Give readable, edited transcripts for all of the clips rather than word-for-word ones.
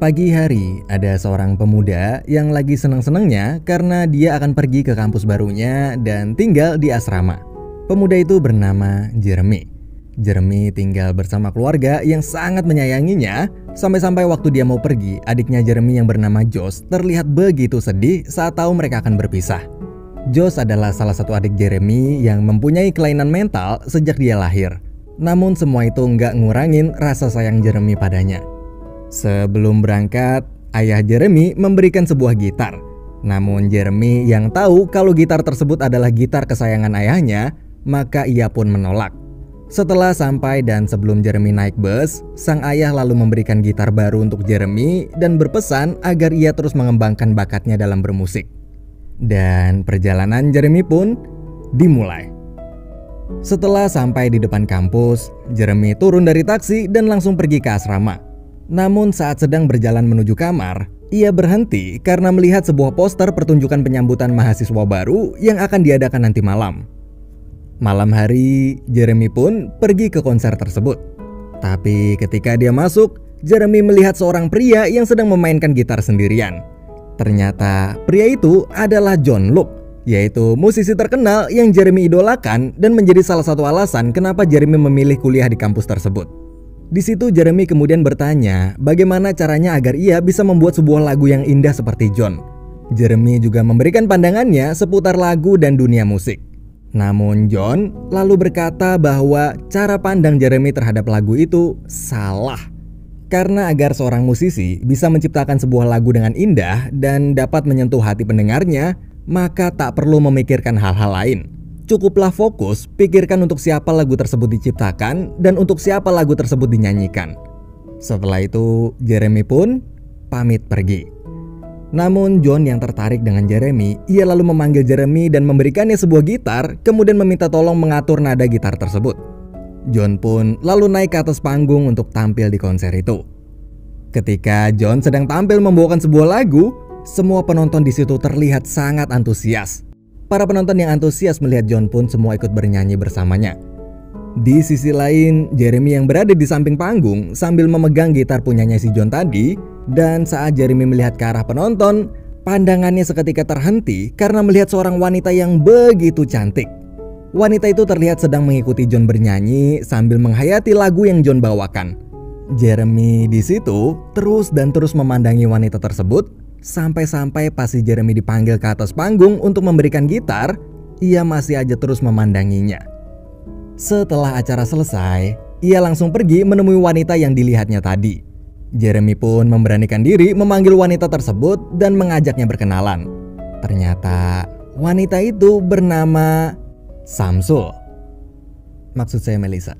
Pagi hari, ada seorang pemuda yang lagi senang-senangnya karena dia akan pergi ke kampus barunya dan tinggal di asrama. Pemuda itu bernama Jeremy. Jeremy tinggal bersama keluarga yang sangat menyayanginya, sampai-sampai waktu dia mau pergi, adiknya Jeremy yang bernama Josh terlihat begitu sedih saat tahu mereka akan berpisah. Josh adalah salah satu adik Jeremy yang mempunyai kelainan mental sejak dia lahir. Namun semua itu nggak ngurangin rasa sayang Jeremy padanya. Sebelum berangkat, ayah Jeremy memberikan sebuah gitar. Namun Jeremy yang tahu kalau gitar tersebut adalah gitar kesayangan ayahnya, maka ia pun menolak. Setelah sampai dan sebelum Jeremy naik bus, sang ayah lalu memberikan gitar baru untuk Jeremy dan berpesan agar ia terus mengembangkan bakatnya dalam bermusik. Dan perjalanan Jeremy pun dimulai. Setelah sampai di depan kampus, Jeremy turun dari taksi dan langsung pergi ke asrama. Namun saat sedang berjalan menuju kamar, ia berhenti karena melihat sebuah poster pertunjukan penyambutan mahasiswa baru yang akan diadakan nanti malam. Malam hari, Jeremy pun pergi ke konser tersebut. Tapi ketika dia masuk, Jeremy melihat seorang pria yang sedang memainkan gitar sendirian. Ternyata pria itu adalah John Luke, yaitu musisi terkenal yang Jeremy idolakan dan menjadi salah satu alasan kenapa Jeremy memilih kuliah di kampus tersebut. Di situ Jeremy kemudian bertanya bagaimana caranya agar ia bisa membuat sebuah lagu yang indah seperti John. Jeremy juga memberikan pandangannya seputar lagu dan dunia musik. Namun John lalu berkata bahwa cara pandang Jeremy terhadap lagu itu salah. Karena agar seorang musisi bisa menciptakan sebuah lagu dengan indah dan dapat menyentuh hati pendengarnya, maka tak perlu memikirkan hal-hal lain. Cukuplah fokus, pikirkan untuk siapa lagu tersebut diciptakan dan untuk siapa lagu tersebut dinyanyikan. Setelah itu, Jeremy pun pamit pergi. Namun John yang tertarik dengan Jeremy, ia lalu memanggil Jeremy dan memberikannya sebuah gitar, kemudian meminta tolong mengatur nada gitar tersebut. John pun lalu naik ke atas panggung untuk tampil di konser itu. Ketika John sedang tampil membawakan sebuah lagu, semua penonton di situ terlihat sangat antusias. Para penonton yang antusias melihat John pun semua ikut bernyanyi bersamanya. Di sisi lain, Jeremy yang berada di samping panggung sambil memegang gitar punyanya si John tadi. Dan saat Jeremy melihat ke arah penonton, pandangannya seketika terhenti karena melihat seorang wanita yang begitu cantik. Wanita itu terlihat sedang mengikuti John bernyanyi sambil menghayati lagu yang John bawakan. Jeremy di situ terus memandangi wanita tersebut. Sampai-sampai pas si Jeremy dipanggil ke atas panggung untuk memberikan gitar, ia masih aja terus memandanginya. Setelah acara selesai, ia langsung pergi menemui wanita yang dilihatnya tadi. Jeremy pun memberanikan diri memanggil wanita tersebut dan mengajaknya berkenalan. Ternyata wanita itu bernama Samsul. Maksud saya Melissa.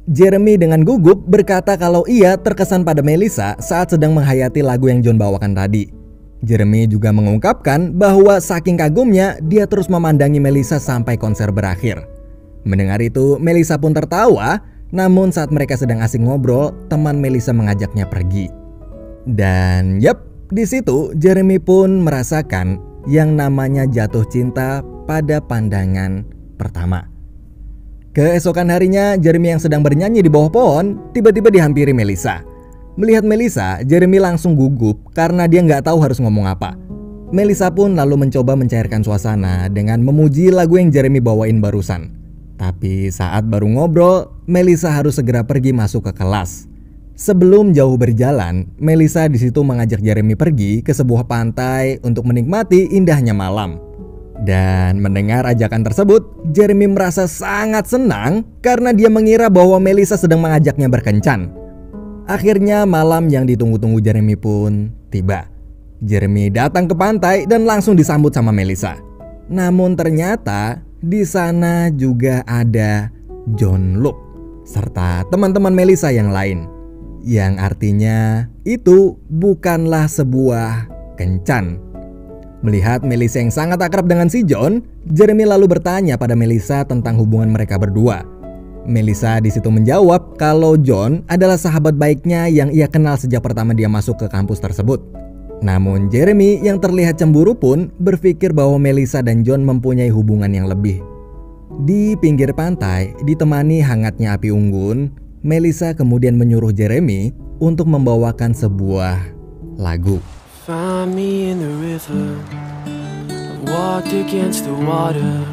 Jeremy dengan gugup berkata kalau ia terkesan pada Melissa saat sedang menghayati lagu yang John bawakan tadi. Jeremy juga mengungkapkan bahwa saking kagumnya dia terus memandangi Melissa sampai konser berakhir. Mendengar itu, Melissa pun tertawa, namun saat mereka sedang asik ngobrol, teman Melissa mengajaknya pergi. Dan di situ Jeremy pun merasakan yang namanya jatuh cinta pada pandangan pertama. Keesokan harinya, Jeremy yang sedang bernyanyi di bawah pohon tiba-tiba dihampiri Melissa. Melihat Melissa, Jeremy langsung gugup karena dia nggak tahu harus ngomong apa. Melissa pun lalu mencoba mencairkan suasana dengan memuji lagu yang Jeremy bawain barusan. Tapi saat baru ngobrol, Melissa harus segera pergi masuk ke kelas. Sebelum jauh berjalan, Melissa di situ mengajak Jeremy pergi ke sebuah pantai untuk menikmati indahnya malam. Dan mendengar ajakan tersebut, Jeremy merasa sangat senang karena dia mengira bahwa Melissa sedang mengajaknya berkencan. Akhirnya malam yang ditunggu-tunggu Jeremy pun tiba. Jeremy datang ke pantai dan langsung disambut sama Melissa. Namun ternyata di sana juga ada John Luke serta teman-teman Melissa yang lain. Yang artinya itu bukanlah sebuah kencan. Melihat Melissa yang sangat akrab dengan si John, Jeremy lalu bertanya pada Melissa tentang hubungan mereka berdua. Melissa di situ menjawab kalau John adalah sahabat baiknya yang ia kenal sejak pertama dia masuk ke kampus tersebut. Namun Jeremy yang terlihat cemburu pun berpikir bahwa Melissa dan John mempunyai hubungan yang lebih. Di pinggir pantai, ditemani hangatnya api unggun, Melissa kemudian menyuruh Jeremy untuk membawakan sebuah lagu. Find me in the river. I've walked against the water.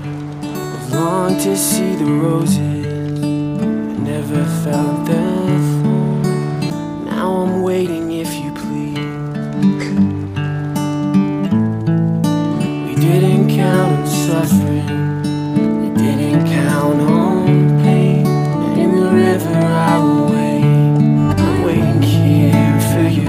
I've longed to see the roses. I never felt the thorn. Now I'm waiting if you please. We didn't count on suffering. We didn't count on pain. And in the river I will wait. I'm waiting here for you.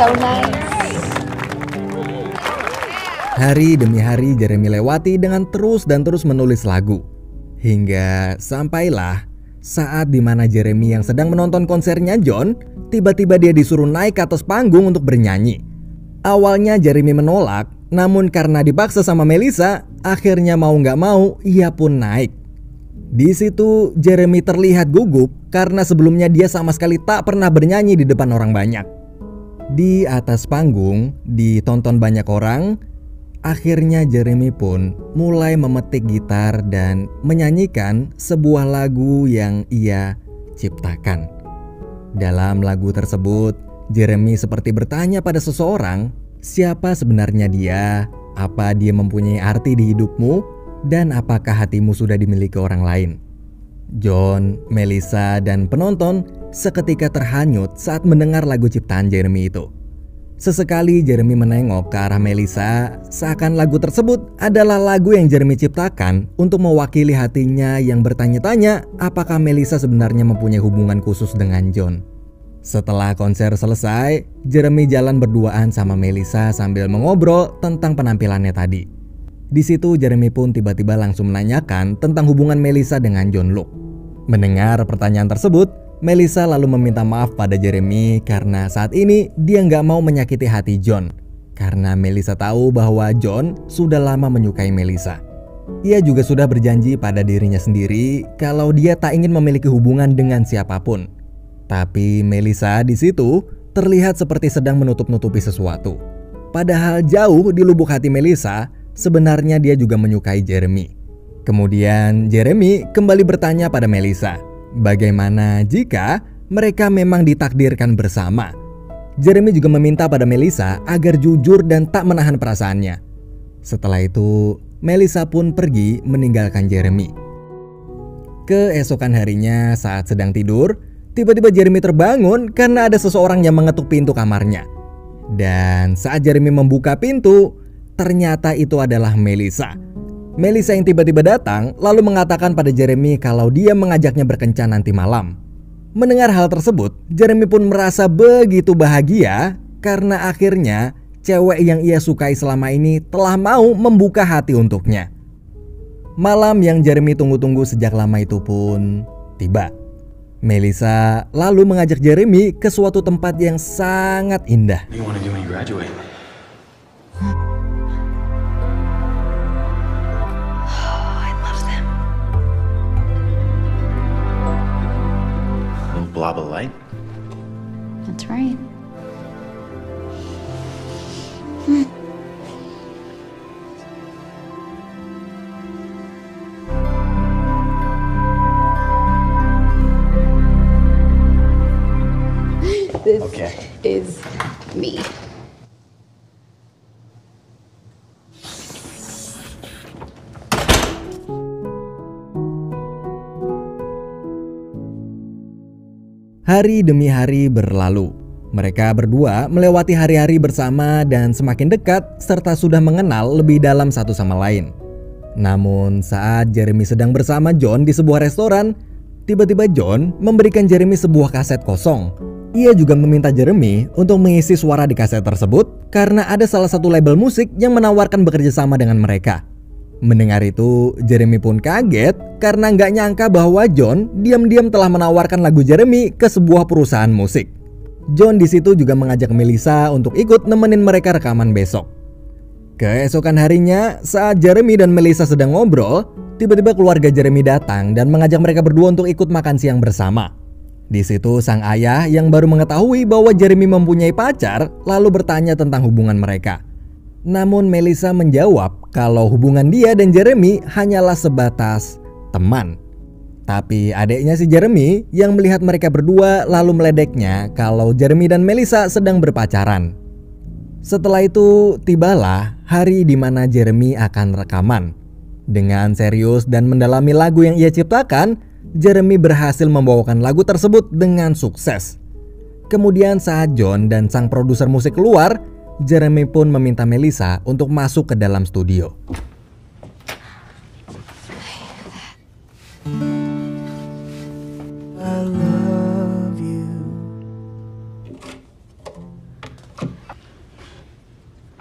So nice. Hari demi hari Jeremy lewati dengan terus dan terus menulis lagu. Hingga sampailah saat dimana Jeremy yang sedang menonton konsernya John, tiba-tiba dia disuruh naik ke atas panggung untuk bernyanyi. Awalnya Jeremy menolak, namun karena dipaksa sama Melissa, akhirnya mau nggak mau ia pun naik. Di situ Jeremy terlihat gugup karena sebelumnya dia sama sekali tak pernah bernyanyi di depan orang banyak. Di atas panggung, ditonton banyak orang, akhirnya Jeremy pun mulai memetik gitar dan menyanyikan sebuah lagu yang ia ciptakan. Dalam lagu tersebut, Jeremy seperti bertanya pada seseorang, siapa sebenarnya dia, apa dia mempunyai arti di hidupmu, dan apakah hatimu sudah dimiliki orang lain. John, Melissa, dan penonton seketika terhanyut saat mendengar lagu ciptaan Jeremy itu. Sesekali Jeremy menengok ke arah Melissa, seakan lagu tersebut adalah lagu yang Jeremy ciptakan untuk mewakili hatinya yang bertanya-tanya apakah Melissa sebenarnya mempunyai hubungan khusus dengan John. Setelah konser selesai, Jeremy jalan berduaan sama Melissa sambil mengobrol tentang penampilannya tadi. Di situ Jeremy pun tiba-tiba langsung menanyakan tentang hubungan Melissa dengan John Luke. Mendengar pertanyaan tersebut, Melissa lalu meminta maaf pada Jeremy karena saat ini dia nggak mau menyakiti hati John. Karena Melissa tahu bahwa John sudah lama menyukai Melissa. Ia juga sudah berjanji pada dirinya sendiri kalau dia tak ingin memiliki hubungan dengan siapapun. Tapi Melissa di situ terlihat seperti sedang menutup-nutupi sesuatu. Padahal jauh di lubuk hati Melissa, sebenarnya dia juga menyukai Jeremy. Kemudian Jeremy kembali bertanya pada Melissa, bagaimana jika mereka memang ditakdirkan bersama? Jeremy juga meminta pada Melissa agar jujur dan tak menahan perasaannya. Setelah itu, Melissa pun pergi meninggalkan Jeremy. Keesokan harinya saat sedang tidur, tiba-tiba Jeremy terbangun karena ada seseorang yang mengetuk pintu kamarnya. Dan saat Jeremy membuka pintu, ternyata itu adalah Melissa. Melissa yang tiba-tiba datang lalu mengatakan pada Jeremy kalau dia mengajaknya berkencan nanti malam. Mendengar hal tersebut, Jeremy pun merasa begitu bahagia karena akhirnya cewek yang ia sukai selama ini telah mau membuka hati untuknya. Malam yang Jeremy tunggu-tunggu sejak lama itu pun tiba. Melissa lalu mengajak Jeremy ke suatu tempat yang sangat indah. Blob of light? That's right. This is me. Hari demi hari berlalu. Mereka berdua melewati hari-hari bersama dan semakin dekat serta sudah mengenal lebih dalam satu sama lain. Namun saat Jeremy sedang bersama John di sebuah restoran, tiba-tiba John memberikan Jeremy sebuah kaset kosong. Ia juga meminta Jeremy untuk mengisi suara di kaset tersebut karena ada salah satu label musik yang menawarkan bekerja sama dengan mereka. Mendengar itu, Jeremy pun kaget karena nggak nyangka bahwa John diam-diam telah menawarkan lagu Jeremy ke sebuah perusahaan musik. John di situ juga mengajak Melissa untuk ikut nemenin mereka rekaman besok. Keesokan harinya, saat Jeremy dan Melissa sedang ngobrol, tiba-tiba keluarga Jeremy datang dan mengajak mereka berdua untuk ikut makan siang bersama. Di situ sang ayah yang baru mengetahui bahwa Jeremy mempunyai pacar lalu bertanya tentang hubungan mereka. Namun Melissa menjawab kalau hubungan dia dan Jeremy hanyalah sebatas teman. Tapi adiknya si Jeremy yang melihat mereka berdua lalu meledeknya kalau Jeremy dan Melissa sedang berpacaran. Setelah itu tibalah hari di mana Jeremy akan rekaman. Dengan serius dan mendalami lagu yang ia ciptakan, Jeremy berhasil membawakan lagu tersebut dengan sukses. Kemudian saat John dan sang produser musik keluar, Jeremy pun meminta Melissa untuk masuk ke dalam studio. I love you.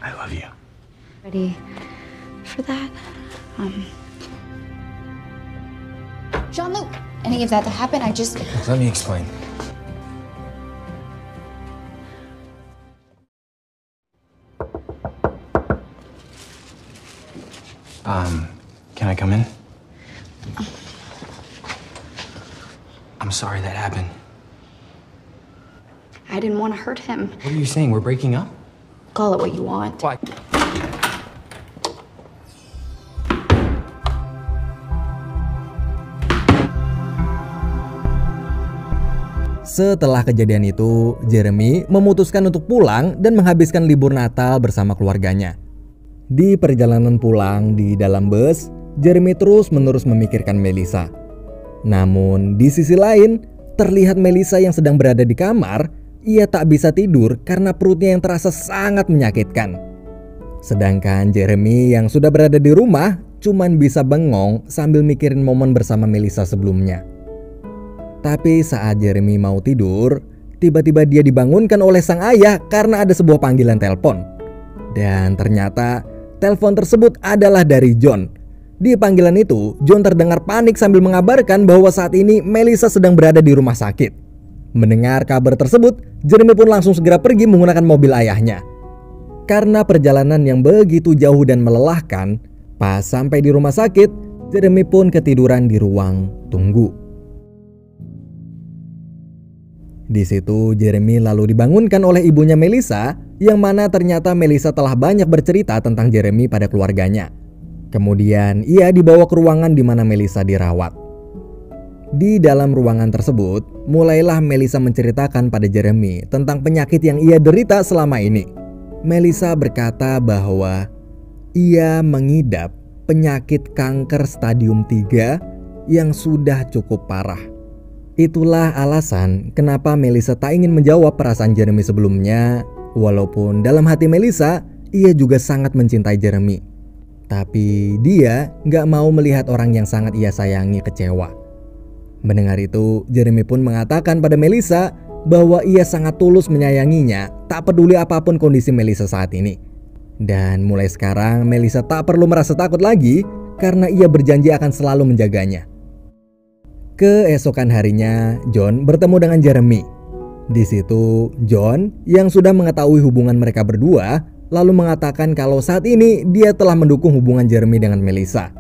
I love you. Ready for that? Jean-Luc, any of that to happen, I just... Let me explain. Can I come in? I'm sorry that happened. I didn't want to hurt him. What are you saying? We're breaking up? Call it what you want. Why? Setelah kejadian itu, Jeremy memutuskan untuk pulang dan menghabiskan libur Natal bersama keluarganya. Di perjalanan pulang di dalam bus, Jeremy terus-menerus memikirkan Melissa. Namun di sisi lain, terlihat Melissa yang sedang berada di kamar. Ia tak bisa tidur karena perutnya yang terasa sangat menyakitkan. Sedangkan Jeremy yang sudah berada di rumah cuman bisa bengong sambil mikirin momen bersama Melissa sebelumnya. Tapi saat Jeremy mau tidur, tiba-tiba dia dibangunkan oleh sang ayah karena ada sebuah panggilan telepon. Dan ternyata telepon tersebut adalah dari John. Di panggilan itu, John terdengar panik sambil mengabarkan bahwa saat ini Melissa sedang berada di rumah sakit. Mendengar kabar tersebut, Jeremy pun langsung segera pergi menggunakan mobil ayahnya. Karena perjalanan yang begitu jauh dan melelahkan, pas sampai di rumah sakit, Jeremy pun ketiduran di ruang tunggu. Di situ Jeremy lalu dibangunkan oleh ibunya Melissa, yang mana ternyata Melissa telah banyak bercerita tentang Jeremy pada keluarganya. Kemudian ia dibawa ke ruangan di mana Melissa dirawat. Di dalam ruangan tersebut, mulailah Melissa menceritakan pada Jeremy tentang penyakit yang ia derita selama ini. Melissa berkata bahwa ia mengidap penyakit kanker stadium 3 yang sudah cukup parah. Itulah alasan kenapa Melissa tak ingin menjawab perasaan Jeremy sebelumnya, walaupun dalam hati Melissa, ia juga sangat mencintai Jeremy. Tapi dia gak mau melihat orang yang sangat ia sayangi kecewa. Mendengar itu, Jeremy pun mengatakan pada Melissa bahwa ia sangat tulus menyayanginya, tak peduli apapun kondisi Melissa saat ini. Dan mulai sekarang Melissa tak perlu merasa takut lagi karena ia berjanji akan selalu menjaganya. Keesokan harinya, John bertemu dengan Jeremy. Di situ, John yang sudah mengetahui hubungan mereka berdua, lalu mengatakan kalau saat ini dia telah mendukung hubungan Jeremy dengan Melissa.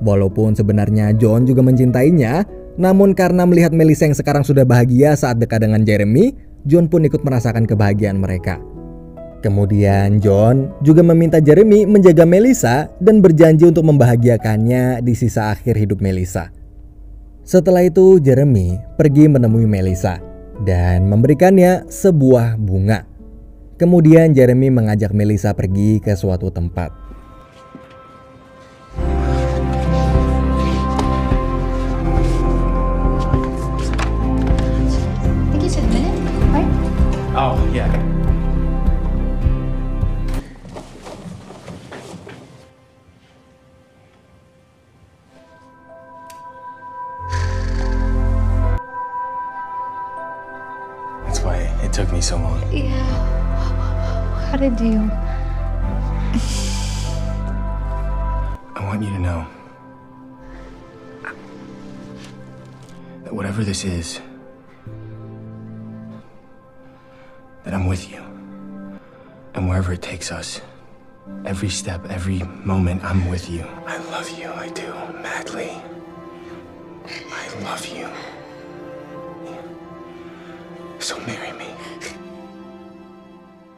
Walaupun sebenarnya John juga mencintainya, namun karena melihat Melissa yang sekarang sudah bahagia saat dekat dengan Jeremy, John pun ikut merasakan kebahagiaan mereka. Kemudian John juga meminta Jeremy menjaga Melissa dan berjanji untuk membahagiakannya di sisa akhir hidup Melissa. Setelah itu Jeremy pergi menemui Melissa dan memberikannya sebuah bunga. Kemudian Jeremy mengajak Melissa pergi ke suatu tempat. I think you said a minute, right? Oh, yeah. That's why it took me so long. Yeah. How did you? I want you to know that whatever this is, that I'm with you. And wherever it takes us, every step, every moment, I'm with you. I love you, I do, madly. I love you. So marry me.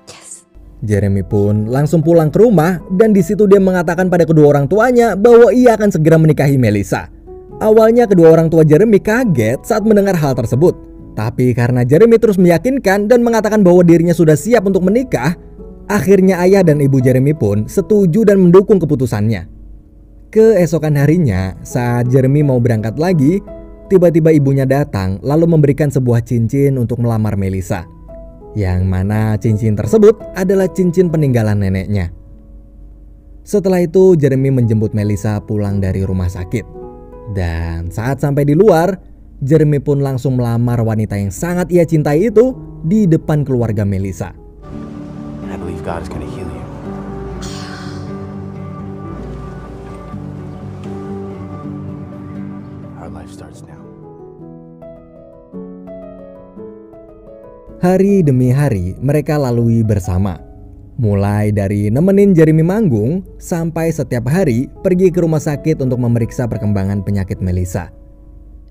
Yes. Jeremy pun langsung pulang ke rumah dan di situ dia mengatakan pada kedua orang tuanya bahwa ia akan segera menikahi Melissa. Awalnya kedua orang tua Jeremy kaget saat mendengar hal tersebut. Tapi karena Jeremy terus meyakinkan dan mengatakan bahwa dirinya sudah siap untuk menikah, akhirnya ayah dan ibu Jeremy pun setuju dan mendukung keputusannya. Keesokan harinya, saat Jeremy mau berangkat lagi, tiba-tiba ibunya datang lalu memberikan sebuah cincin untuk melamar Melissa. Yang mana cincin tersebut adalah cincin peninggalan neneknya. Setelah itu Jeremy menjemput Melissa pulang dari rumah sakit. Dan saat sampai di luar, Jeremy pun langsung melamar wanita yang sangat ia cintai itu di depan keluarga Melissa. I believe God is gonna heal you. Our life starts now. Hari demi hari mereka lalui bersama. Mulai dari nemenin Jeremy manggung sampai setiap hari pergi ke rumah sakit untuk memeriksa perkembangan penyakit Melissa.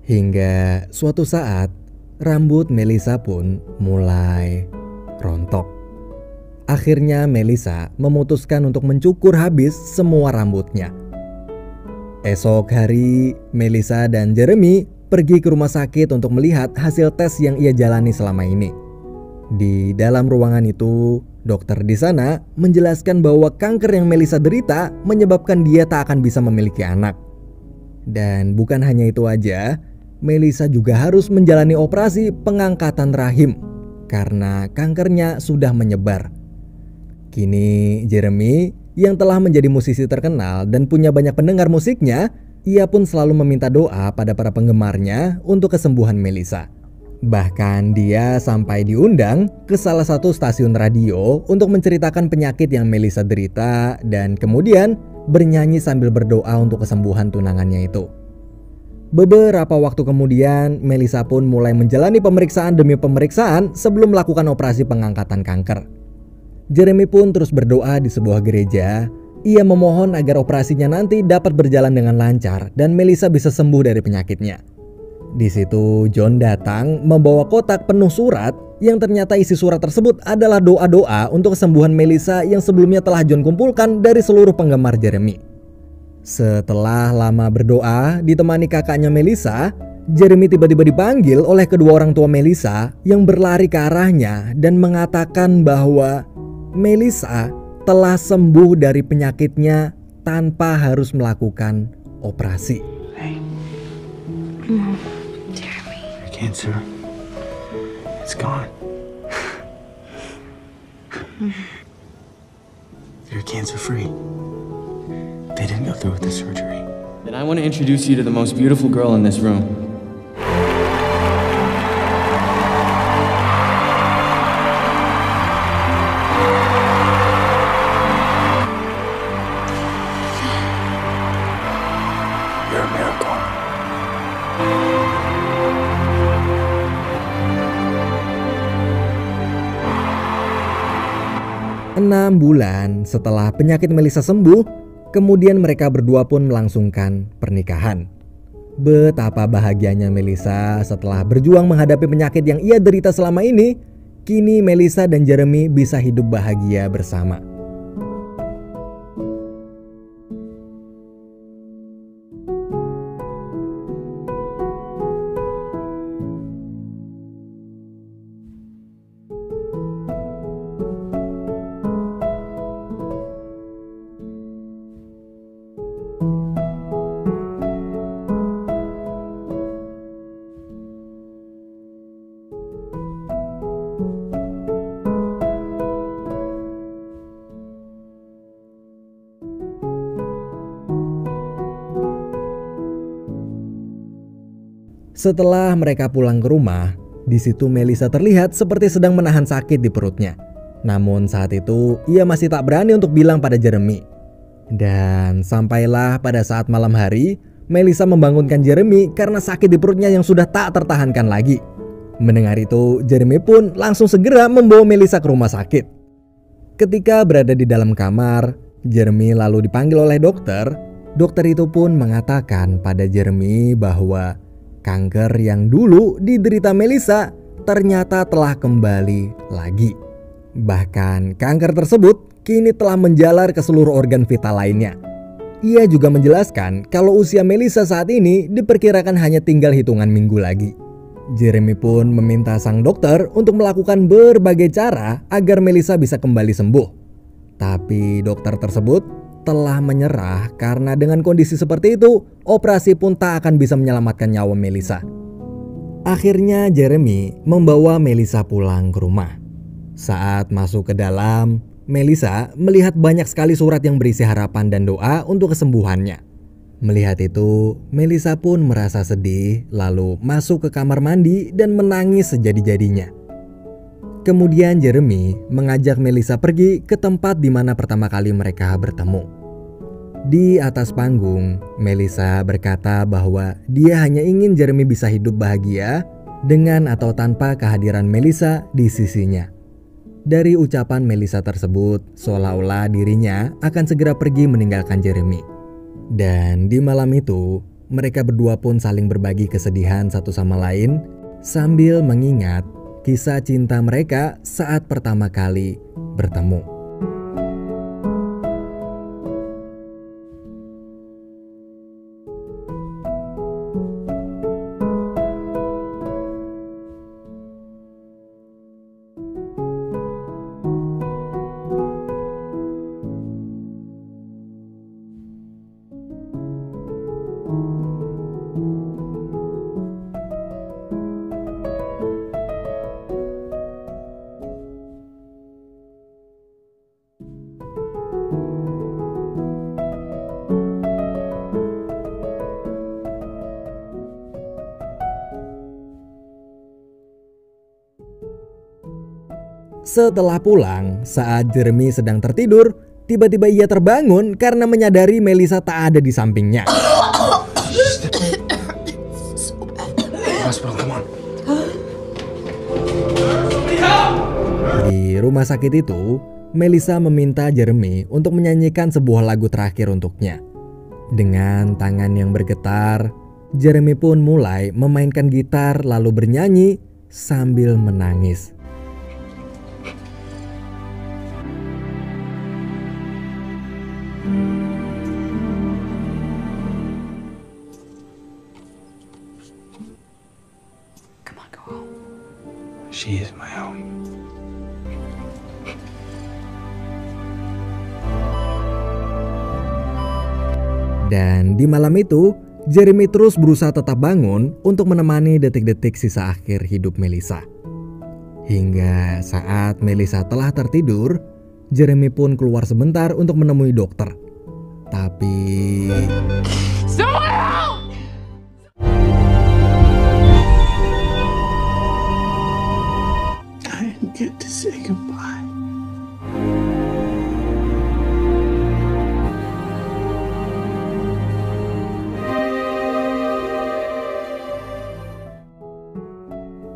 Hingga suatu saat rambut Melissa pun mulai rontok. Akhirnya Melissa memutuskan untuk mencukur habis semua rambutnya. Esok hari Melissa dan Jeremy pergi ke rumah sakit untuk melihat hasil tes yang ia jalani selama ini. Di dalam ruangan itu, dokter di sana menjelaskan bahwa kanker yang Melissa derita menyebabkan dia tak akan bisa memiliki anak. Dan bukan hanya itu aja, Melissa juga harus menjalani operasi pengangkatan rahim karena kankernya sudah menyebar. Kini Jeremy yang telah menjadi musisi terkenal dan punya banyak pendengar musiknya, ia pun selalu meminta doa pada para penggemarnya untuk kesembuhan Melissa. Bahkan dia sampai diundang ke salah satu stasiun radio untuk menceritakan penyakit yang Melissa derita dan kemudian bernyanyi sambil berdoa untuk kesembuhan tunangannya itu. Beberapa waktu kemudian Melissa pun mulai menjalani pemeriksaan demi pemeriksaan sebelum melakukan operasi pengangkatan kanker. Jeremy pun terus berdoa di sebuah gereja. Ia memohon agar operasinya nanti dapat berjalan dengan lancar dan Melissa bisa sembuh dari penyakitnya. Di situ John datang membawa kotak penuh surat yang ternyata isi surat tersebut adalah doa-doa untuk kesembuhan Melissa yang sebelumnya telah John kumpulkan dari seluruh penggemar Jeremy. Setelah lama berdoa ditemani kakaknya Melissa, Jeremy tiba-tiba dipanggil oleh kedua orang tua Melissa yang berlari ke arahnya dan mengatakan bahwa Melissa telah sembuh dari penyakitnya tanpa harus melakukan operasi. Hey. Jeremy. Your cancer, it's gone. You're cancer free. They didn't go through with the surgery. And I want to introduce you to the most beautiful girl in this room. You're a miracle. 6 bulan setelah penyakit Melissa sembuh, kemudian mereka berdua pun melangsungkan pernikahan. Betapa bahagianya Melissa setelah berjuang menghadapi penyakit yang ia derita selama ini. Kini Melissa dan Jeremy bisa hidup bahagia bersama. Setelah mereka pulang ke rumah, di situ Melissa terlihat seperti sedang menahan sakit di perutnya. Namun saat itu ia masih tak berani untuk bilang pada Jeremy. Dan sampailah pada saat malam hari, Melissa membangunkan Jeremy karena sakit di perutnya yang sudah tak tertahankan lagi. Mendengar itu, Jeremy pun langsung segera membawa Melissa ke rumah sakit. Ketika berada di dalam kamar, Jeremy lalu dipanggil oleh dokter. Dokter itu pun mengatakan pada Jeremy bahwa kanker yang dulu diderita Melissa ternyata telah kembali lagi. Bahkan kanker tersebut kini telah menjalar ke seluruh organ vital lainnya. Ia juga menjelaskan kalau usia Melissa saat ini diperkirakan hanya tinggal hitungan minggu lagi. Jeremy pun meminta sang dokter untuk melakukan berbagai cara agar Melissa bisa kembali sembuh. Tapi dokter tersebut telah menyerah karena dengan kondisi seperti itu, operasi pun tak akan bisa menyelamatkan nyawa Melissa. Akhirnya Jeremy membawa Melissa pulang ke rumah. Saat masuk ke dalam, Melissa melihat banyak sekali surat yang berisi harapan dan doa untuk kesembuhannya. Melihat itu, Melissa pun merasa sedih lalu masuk ke kamar mandi dan menangis sejadi-jadinya. Kemudian Jeremy mengajak Melissa pergi ke tempat di mana pertama kali mereka bertemu. Di atas panggung, Melissa berkata bahwa dia hanya ingin Jeremy bisa hidup bahagia dengan atau tanpa kehadiran Melissa di sisinya. Dari ucapan Melissa tersebut, seolah-olah dirinya akan segera pergi meninggalkan Jeremy. Dan di malam itu, mereka berdua pun saling berbagi kesedihan satu sama lain sambil mengingat kisah cinta mereka saat pertama kali bertemu. Setelah pulang, saat Jeremy sedang tertidur, tiba-tiba ia terbangun karena menyadari Melissa tak ada di sampingnya. Hospital, come on. Di rumah sakit itu, Melissa meminta Jeremy untuk menyanyikan sebuah lagu terakhir untuknya. Dengan tangan yang bergetar, Jeremy pun mulai memainkan gitar lalu bernyanyi sambil menangis. She is my home. Dan di malam itu, Jeremy terus berusaha tetap bangun untuk menemani detik-detik sisa akhir hidup Melissa. Hingga saat Melissa telah tertidur, Jeremy pun keluar sebentar untuk menemui dokter. Tapi I didn't get to say goodbye.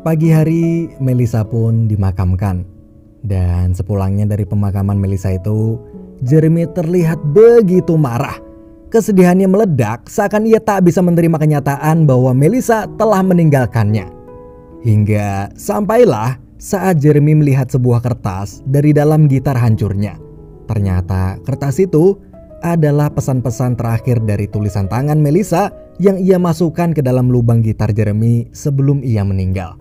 pagi hari Melissa pun dimakamkan. Dan sepulangnya dari pemakaman Melissa itu, Jeremy terlihat begitu marah. Kesedihannya meledak seakan ia tak bisa menerima kenyataan bahwa Melissa telah meninggalkannya. Hingga sampailah saat Jeremy melihat sebuah kertas dari dalam gitar hancurnya. Ternyata kertas itu adalah pesan-pesan terakhir dari tulisan tangan Melissa yang ia masukkan ke dalam lubang gitar Jeremy sebelum ia meninggal.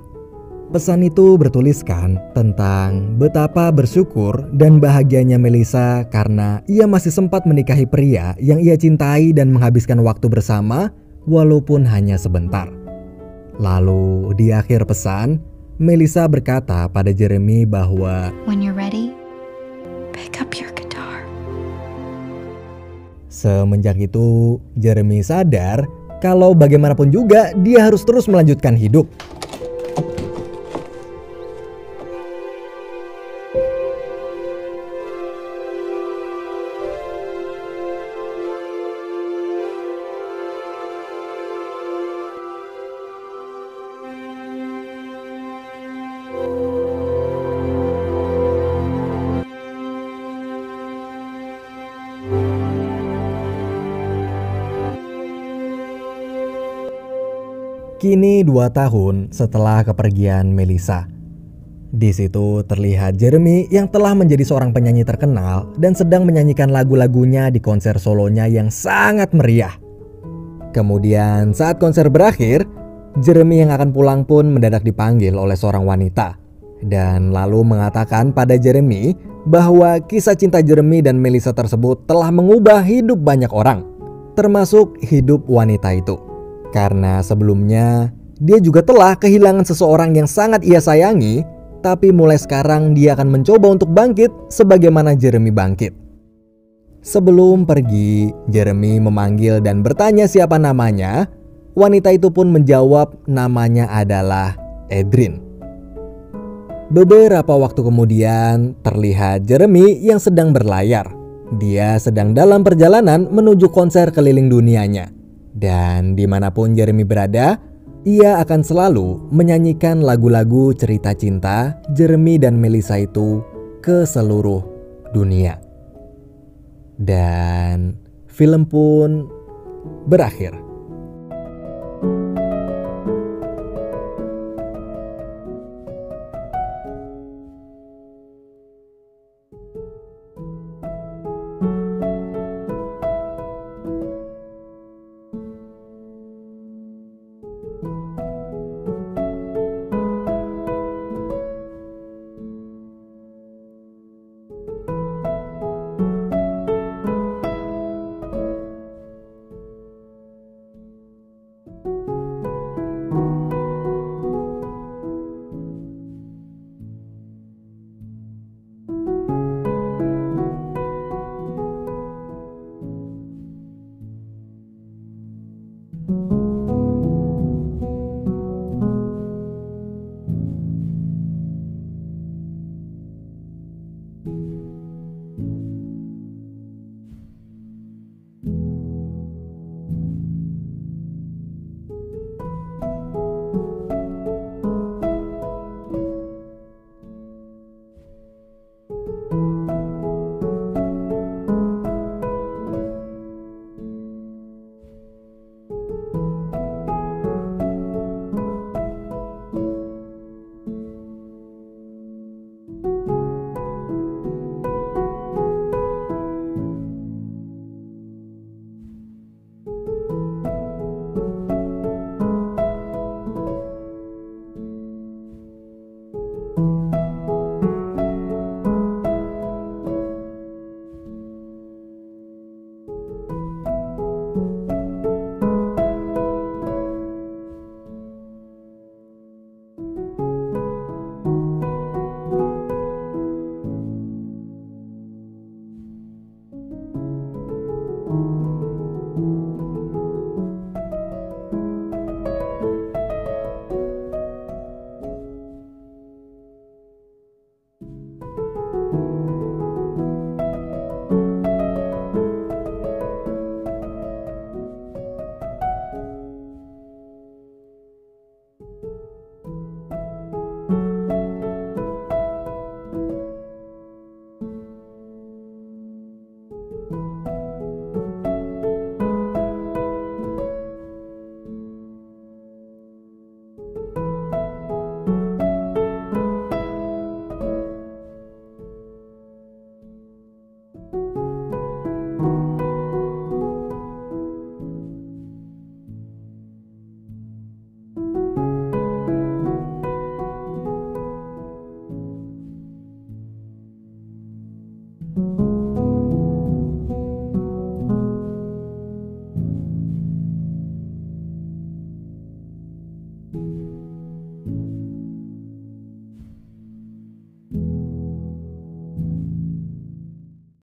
Pesan itu bertuliskan tentang betapa bersyukur dan bahagianya Melissa karena ia masih sempat menikahi pria yang ia cintai dan menghabiskan waktu bersama walaupun hanya sebentar. Lalu di akhir pesan, Melissa berkata pada Jeremy bahwa When you're ready, pick up your guitar. Semenjak itu, Jeremy sadar kalau bagaimanapun juga dia harus terus melanjutkan hidup. Kini 2 tahun setelah kepergian Melissa, Di situ terlihat Jeremy yang telah menjadi seorang penyanyi terkenal dan sedang menyanyikan lagu-lagunya di konser solonya yang sangat meriah. Kemudian saat konser berakhir, Jeremy yang akan pulang pun mendadak dipanggil oleh seorang wanita dan lalu mengatakan pada Jeremy bahwa kisah cinta Jeremy dan Melissa tersebut telah mengubah hidup banyak orang, termasuk hidup wanita itu. Karena sebelumnya dia juga telah kehilangan seseorang yang sangat ia sayangi, tapi mulai sekarang dia akan mencoba untuk bangkit sebagaimana Jeremy bangkit. Sebelum pergi, Jeremy memanggil dan bertanya siapa namanya. Wanita itu pun menjawab namanya adalah Edrin. Beberapa waktu kemudian terlihat Jeremy yang sedang berlayar. Dia sedang dalam perjalanan menuju konser keliling dunianya. Dan dimanapun Jeremy berada, ia akan selalu menyanyikan lagu-lagu cerita cinta Jeremy dan Melissa itu ke seluruh dunia. Dan film pun berakhir.